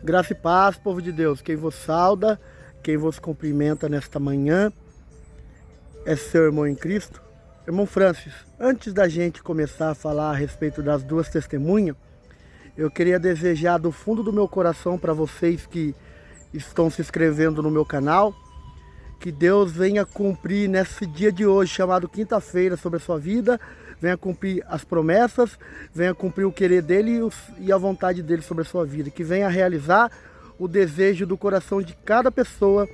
Graça e paz, povo de Deus. Quem vos sauda, quem vos cumprimenta nesta manhã é seu irmão em Cristo. Irmão Francis, antes da gente começar a falar a respeito das duas testemunhas, eu queria desejar do fundo do meu coração para vocês que estão se inscrevendo no meu canal, que Deus venha cumprir nesse dia de hoje, chamado quinta-feira, sobre a sua vida, venha cumprir as promessas, venha cumprir o querer dele e a vontade dele sobre a sua vida, que venha realizar o desejo do coração de cada pessoa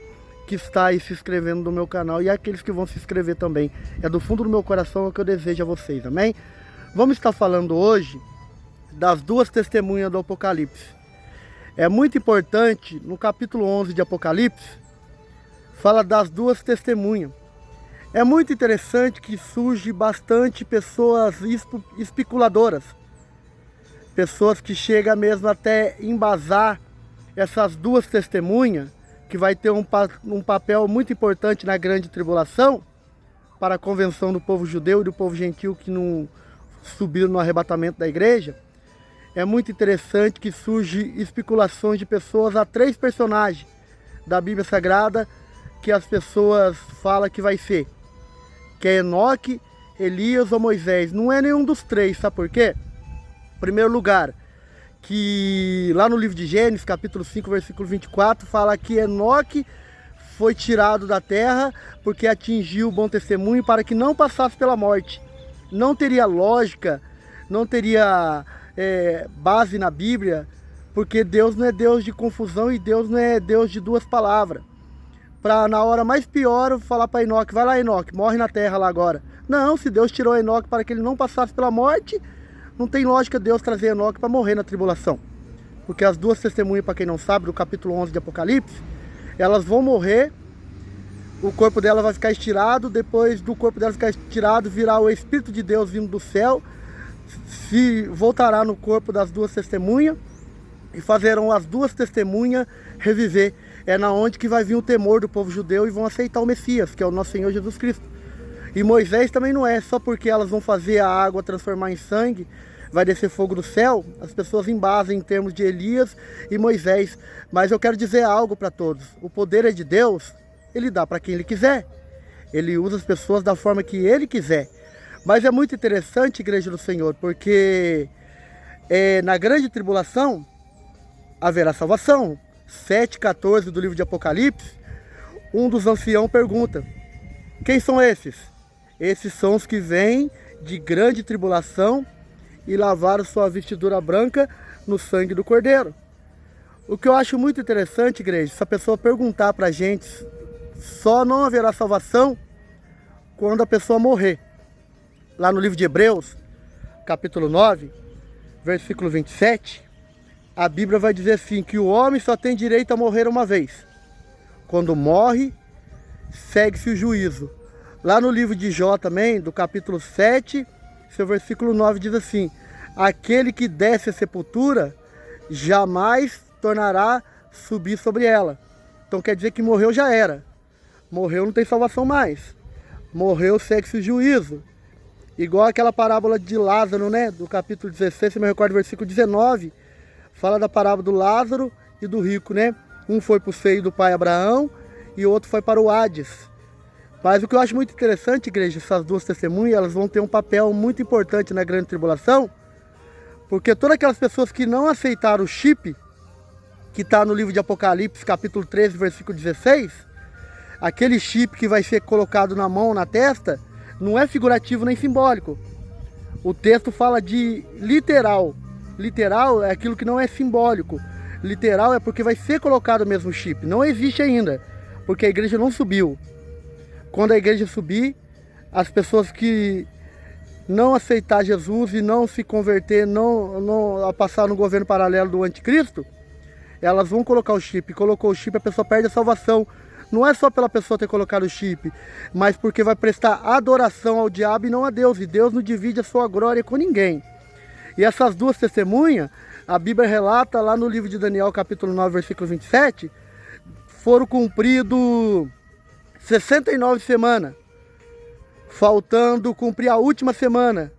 que está aí se inscrevendo no meu canal e aqueles que vão se inscrever também. É do fundo do meu coração o que eu desejo a vocês, amém? Vamos estar falando hoje das duas testemunhas do Apocalipse. É muito importante, no capítulo 11 de Apocalipse, fala das duas testemunhas. É muito interessante que surge bastante pessoas especuladoras, pessoas que chegam mesmo até embasar essas duas testemunhas, que vai ter um papel muito importante na grande tribulação, para a convenção do povo judeu e do povo gentil que não subiram no arrebatamento da igreja. É muito interessante que surge especulações de pessoas a três personagens da Bíblia Sagrada que as pessoas falam que vai ser, que é Enoque, Elias ou Moisés. Não é nenhum dos três, sabe por quê? Em primeiro lugar, que lá no livro de Gênesis, capítulo 5, versículo 24, fala que Enoque foi tirado da terra porque atingiu o bom testemunho para que não passasse pela morte. Não teria lógica, não teria base na Bíblia, porque Deus não é Deus de confusão e Deus não é Deus de duas palavras. Para na hora mais pior eu falar para Enoque, vai lá Enoque, morre na terra lá agora. Não, se Deus tirou Enoque para que ele não passasse pela morte, não tem lógica Deus trazer Enoque para morrer na tribulação. Porque as duas testemunhas, para quem não sabe, do capítulo 11 de Apocalipse, elas vão morrer, o corpo dela vai ficar estirado, depois do corpo dela ficar estirado, virá o Espírito de Deus vindo do céu, se voltará no corpo das duas testemunhas e fazerão as duas testemunhas reviver. É na onde que vai vir o temor do povo judeu e vão aceitar o Messias, que é o nosso Senhor Jesus Cristo. E Moisés também não é, só porque elas vão fazer a água transformar em sangue, vai descer fogo do céu, as pessoas embasam em termos de Elias e Moisés. Mas eu quero dizer algo para todos, o poder é de Deus, ele dá para quem ele quiser, ele usa as pessoas da forma que ele quiser. Mas é muito interessante, igreja do Senhor, porque na grande tribulação haverá salvação. 7,14 do livro de Apocalipse, um dos anciãos pergunta: quem são esses? Esses são os que vêm de grande tribulação e lavaram sua vestidura branca no sangue do Cordeiro. O que eu acho muito interessante, igreja, se a pessoa perguntar para a gente, só não haverá salvação quando a pessoa morrer. Lá no livro de Hebreus, capítulo 9, versículo 27, a Bíblia vai dizer assim, que o homem só tem direito a morrer uma vez. Quando morre, segue-se o juízo. Lá no livro de Jó também, do capítulo 7, seu versículo 9 diz assim: aquele que desce a sepultura, jamais tornará subir sobre ela. Então quer dizer que morreu já era. Morreu não tem salvação mais. Morreu, segue-se o juízo. Igual aquela parábola de Lázaro, né? Do capítulo 16, se me recordo, versículo 19, fala da parábola do Lázaro e do rico, né? Um foi para o seio do pai Abraão e o outro foi para o Hades. Mas o que eu acho muito interessante, igreja, essas duas testemunhas, elas vão ter um papel muito importante na grande tribulação, porque todas aquelas pessoas que não aceitaram o chip, que está no livro de Apocalipse, capítulo 13, versículo 16, aquele chip que vai ser colocado na mão, na testa, não é figurativo nem simbólico. O texto fala de literal. Literal é aquilo que não é simbólico. Literal é porque vai ser colocado o mesmo chip. Não existe ainda, porque a igreja não subiu. Quando a igreja subir, as pessoas que não aceitar Jesus e não se converter, não passar no governo paralelo do anticristo, elas vão colocar o chip. Colocou o chip, a pessoa perde a salvação. Não é só pela pessoa ter colocado o chip, mas porque vai prestar adoração ao diabo e não a Deus. E Deus não divide a sua glória com ninguém. E essas duas testemunhas, a Bíblia relata lá no livro de Daniel, capítulo 9, versículo 27, foram cumpridos 69 semanas, faltando cumprir a última semana,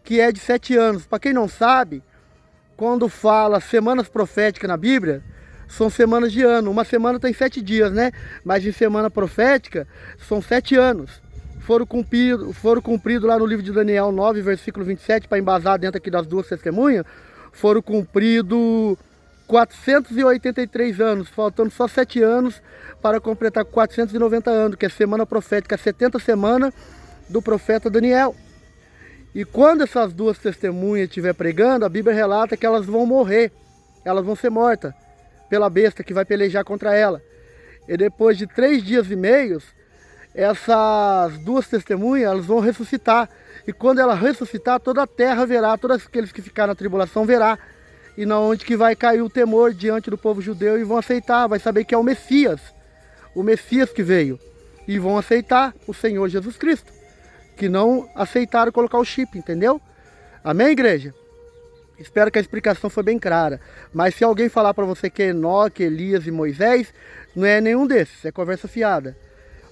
que é de 7 anos. Para quem não sabe, quando fala semanas proféticas na Bíblia, são semanas de ano. Uma semana tem 7 dias, né? Mas em semana profética são 7 anos. Foram cumpridos lá no livro de Daniel 9, versículo 27, para embasar dentro aqui das duas testemunhas, foram cumpridos 483 anos, faltando só 7 anos para completar 490 anos, que é semana profética, 70 semanas do profeta Daniel. E quando essas duas testemunhas estiver pregando, a Bíblia relata que elas vão morrer, elas vão ser mortas pela besta que vai pelejar contra ela. E depois de 3 dias e meio, essas duas testemunhas elas vão ressuscitar. E quando ela ressuscitar, toda a terra verá, todos aqueles que ficaram na tribulação verá. E na onde que vai cair o temor diante do povo judeu e vão aceitar, vai saber que é o Messias que veio. E vão aceitar o Senhor Jesus Cristo, que não aceitaram colocar o chip, entendeu? Amém, igreja? Espero que a explicação foi bem clara. Mas se alguém falar para você que é Enoque, Elias e Moisés, não é nenhum desses, é conversa fiada.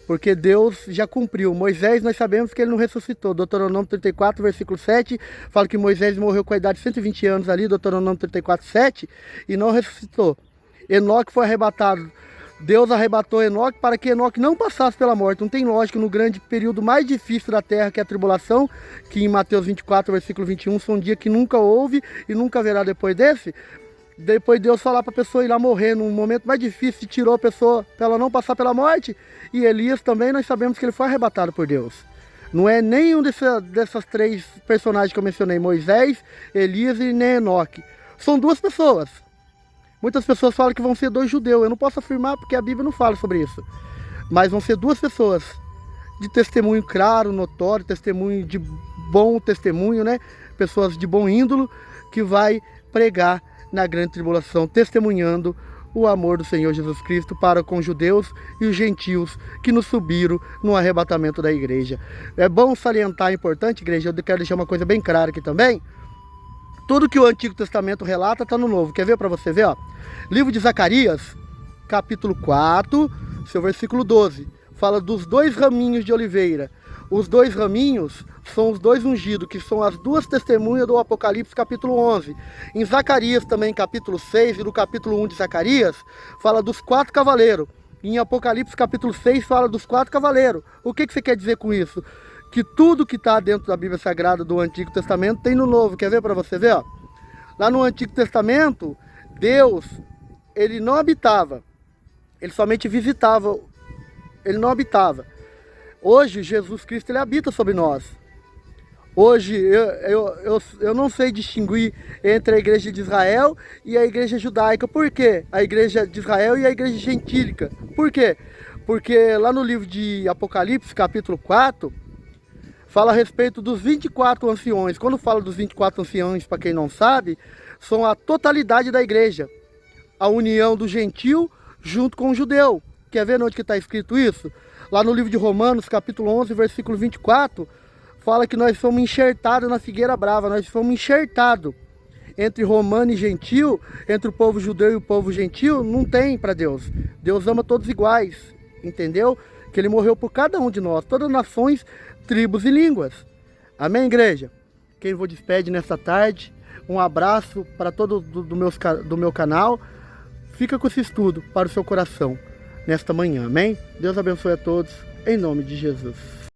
Porque Deus já cumpriu. Moisés, nós sabemos que ele não ressuscitou. Deuteronômio 34, versículo 7, fala que Moisés morreu com a idade de 120 anos ali, Deuteronômio 34, 7, e não ressuscitou. Enoque foi arrebatado. Deus arrebatou Enoque para que Enoque não passasse pela morte. Não tem lógica no grande período mais difícil da terra, que é a tribulação, que em Mateus 24, versículo 21, são um dia que nunca houve e nunca haverá depois desse. Depois Deus falar para a pessoa ir lá morrer num momento mais difícil, tirou a pessoa para ela não passar pela morte. E Elias também, nós sabemos que ele foi arrebatado por Deus. Não é nenhum dessas 3 personagens que eu mencionei, Moisés, Elias e nem Enoque. São 2 pessoas. Muitas pessoas falam que vão ser 2 judeus. Eu não posso afirmar porque a Bíblia não fala sobre isso. Mas vão ser 2 pessoas de testemunho claro, notório, testemunho de bom testemunho, né? Pessoas de bom índolo que vai pregar na grande tribulação, testemunhando o amor do Senhor Jesus Cristo para com os judeus e os gentios que nos subiram no arrebatamento da igreja. É bom salientar, é importante, igreja, eu quero deixar uma coisa bem clara aqui também. Tudo que o Antigo Testamento relata está no Novo. Quer ver para você ver? Ó? Livro de Zacarias, capítulo 4, seu versículo 12. Fala dos 2 raminhos de oliveira. Os 2 raminhos são os 2 ungidos, que são as 2 testemunhas do Apocalipse capítulo 11. Em Zacarias também, capítulo 6, e no capítulo 1 de Zacarias, fala dos 4 cavaleiros. Em Apocalipse capítulo 6, fala dos 4 cavaleiros. O que você quer dizer com isso? Que tudo que está dentro da Bíblia Sagrada do Antigo Testamento tem no Novo. Quer ver para você ver? Ó? Lá no Antigo Testamento, Deus, ele não habitava. Ele somente visitava. Ele não habitava. Hoje, Jesus Cristo, ele habita sobre nós. Hoje, eu não sei distinguir entre a igreja de Israel e a igreja judaica. Por quê? A igreja de Israel e a igreja gentílica. Por quê? Porque lá no livro de Apocalipse, capítulo 4, fala a respeito dos 24 anciões. Quando fala dos 24 anciões, para quem não sabe, são a totalidade da igreja. A união do gentil junto com o judeu. Quer ver onde que está escrito isso? Lá no livro de Romanos, capítulo 11, versículo 24, fala que nós fomos enxertados na figueira brava. Nós fomos enxertados entre romano e gentil, entre o povo judeu e o povo gentil. Não tem para Deus. Deus ama todos iguais, entendeu? Que ele morreu por cada um de nós, todas as nações, tribos e línguas. Amém, igreja? Quem vos despede nesta tarde, um abraço para todo do meu canal. Fica com esse estudo para o seu coração nesta manhã, amém? Deus abençoe a todos, em nome de Jesus.